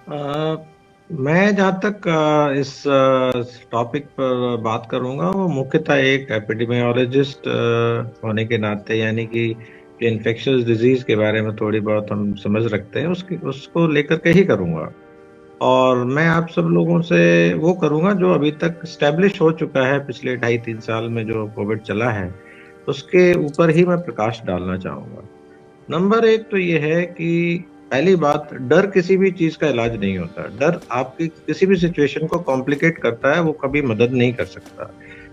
अ, मैं जहाँ तक इस टॉपिक पर बात करूँगा वो मुख्यतः एक एपिडेमियोलॉजिस्ट होने के नाते, यानी कि जो इन्फेक्शियस डिजीज के बारे में थोड़ी बहुत हम समझ रखते हैं उसकी उसको लेकर के ही करूँगा। और मैं आप सब लोगों से वो करूँगा जो अभी तक एस्टेब्लिश हो चुका है पिछले 2.5-3 साल में जो कोविड चला है, उसके ऊपर ही मैं प्रकाश डालना चाहूँगा। नंबर एक तो ये है कि पहली बात, डर किसी भी चीज का इलाज नहीं होता। डर आपकी किसी भी सिचुएशन को कॉम्प्लिकेट करता है, वो कभी मदद नहीं कर सकता।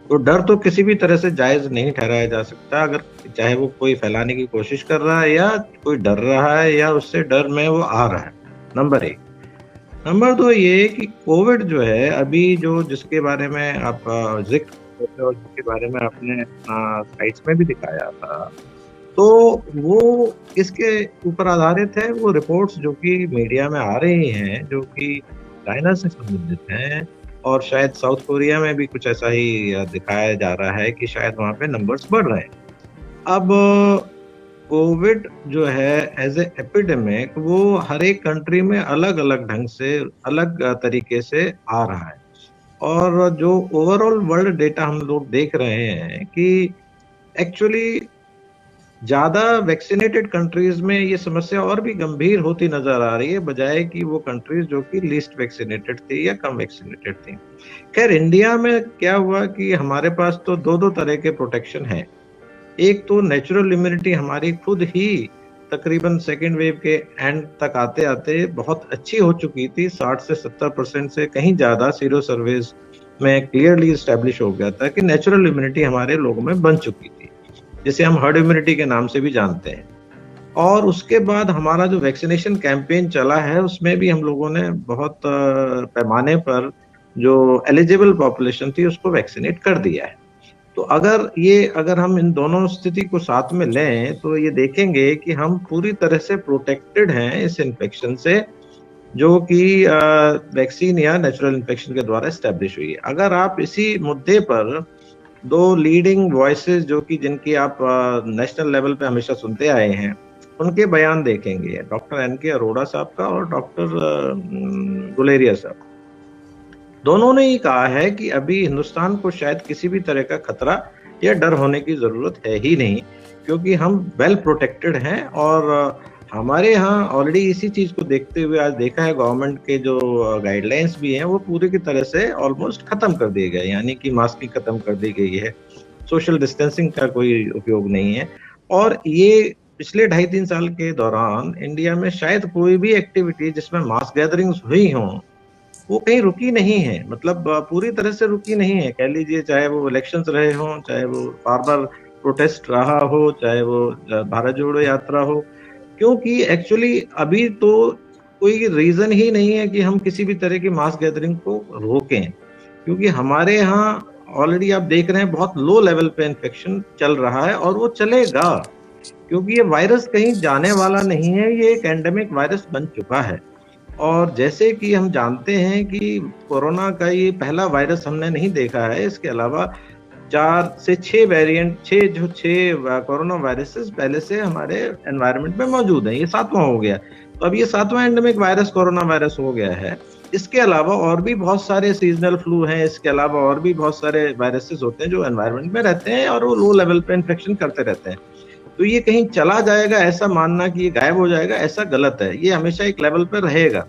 तो डर तो किसी भी तरह से जायज नहीं ठहराया जा सकता, अगर चाहे वो कोई फैलाने की कोशिश कर रहा है या कोई डर रहा है या उससे डर में वो आ रहा है। नंबर एक। नंबर दो ये कि कोविड जो है अभी जो जिसके बारे में आप जिक्र कर रहे हो और जिसके बारे में आपने स्लाइड्स में भी दिखाया था, तो वो किसके ऊपर आधारित है? वो रिपोर्ट्स जो कि मीडिया में आ रही हैं, जो कि चाइना से संबंधित हैं, और शायद साउथ कोरिया में भी कुछ ऐसा ही दिखाया जा रहा है कि शायद वहाँ पे नंबर्स बढ़ रहे हैं। अब कोविड जो है एज़ ए एपिडेमिक वो हर एक कंट्री में अलग-अलग ढंग से, अलग तरीके से आ रहा है। और जो ओवरऑल वर्ल्ड डेटा हम लोग देख रहे हैं कि एक्चुअली ज़्यादा वैक्सीनेटेड कंट्रीज में ये समस्या और भी गंभीर होती नज़र आ रही है, बजाय कि वो कंट्रीज जो कि लीस्ट वैक्सीनेटेड थी या कम वैक्सीनेटेड थी। खैर, इंडिया में क्या हुआ कि हमारे पास तो 2-2 तरह के प्रोटेक्शन हैं। एक तो नेचुरल इम्यूनिटी हमारी खुद ही तकरीबन सेकंड वेव के एंड तक आते-आते बहुत अच्छी हो चुकी थी। 60 से 70% से कहीं ज़्यादा सीरो सर्वेस में क्लियरली एस्टेब्लिश हो गया था कि नेचुरल इम्यूनिटी हमारे लोगों में बन चुकी थी, जिसे हम हर्ड इम्यूनिटी के नाम से भी जानते हैं। और उसके बाद हमारा जो वैक्सीनेशन कैंपेन चला है, उसमें भी हम लोगों ने बहुत पैमाने पर जो एलिजिबल पॉपुलेशन थी, उसको वैक्सीनेट कर दिया है। तो अगर हम इन दोनों स्थिति को साथ में लें, तो ये देखेंगे कि हम पूरी तरह से प्रोटेक्टेड हैं इस इन्फेक्शन से, जो कि वैक्सीन या नेचुरल इन्फेक्शन के द्वारा एस्टेब्लिश हुई है। अगर आप इसी मुद्दे पर 2 लीडिंग वॉइसेस जो कि जिनकी आप नेशनल लेवल पे हमेशा सुनते आए हैं, उनके बयान देखेंगे, डॉक्टर एन के अरोड़ा साहब का और डॉक्टर गुलेरिया साहब। दोनों ने ही कहा है कि अभी हिंदुस्तान को शायद किसी भी तरह का खतरा या डर होने की ज़रूरत है ही नहीं, क्योंकि हम वेल प्रोटेक्टेड हैं। और हमारे यहाँ ऑलरेडी इसी चीज़ को देखते हुए आज देखा है गवर्नमेंट के जो गाइडलाइंस भी हैं, वो पूरी की तरह से ऑलमोस्ट खत्म कर दिए गए, यानी कि मास्किंग खत्म कर दी गई है, सोशल डिस्टेंसिंग का कोई उपयोग नहीं है। और ये पिछले 2.5-3 साल के दौरान इंडिया में शायद कोई भी एक्टिविटी जिसमें मास गैदरिंग्स हुई हों, वो कहीं रुकी नहीं है। मतलब पूरी तरह से रुकी नहीं है। कह लीजिए, चाहे वो इलेक्शंस रहे हों, चाहे वो बार-बार प्रोटेस्ट रहा हो, चाहे वो भारत जोड़ो यात्रा हो। क्योंकि एक्चुअली अभी तो कोई रीज़न ही नहीं है कि हम किसी भी तरह की मास गैदरिंग को रोकें। क्योंकि हमारे यहाँ ऑलरेडी आप देख रहे हैं बहुत लो लेवल पे इन्फेक्शन चल रहा है, और वो चलेगा। क्योंकि ये वायरस कहीं जाने वाला नहीं है, ये एक एंडेमिक वायरस बन चुका है। और जैसे कि हम जानते हैं कि कोरोना का ये पहला वायरस हमने नहीं देखा है, इसके अलावा 4 से 6 वेरिएंट 6 जो 6 कोरोना वायरसेस पहले से हमारे एनवायरनमेंट में मौजूद हैं, ये 7वां हो गया। तो अब ये 7वां एंडेमिक वायरस कोरोना वायरस हो गया है। इसके अलावा और भी बहुत सारे सीज़नल फ्लू हैं, इसके अलावा और भी बहुत सारे वायरसेस होते हैं जो एनवायरनमेंट में रहते हैं और वो लो लेवल पे इन्फेक्शन करते रहते हैं। तो ये कहीं चला जाएगा ऐसा मानना कि ये गायब हो जाएगा, ऐसा गलत है। ये हमेशा एक लेवल पे रहेगा।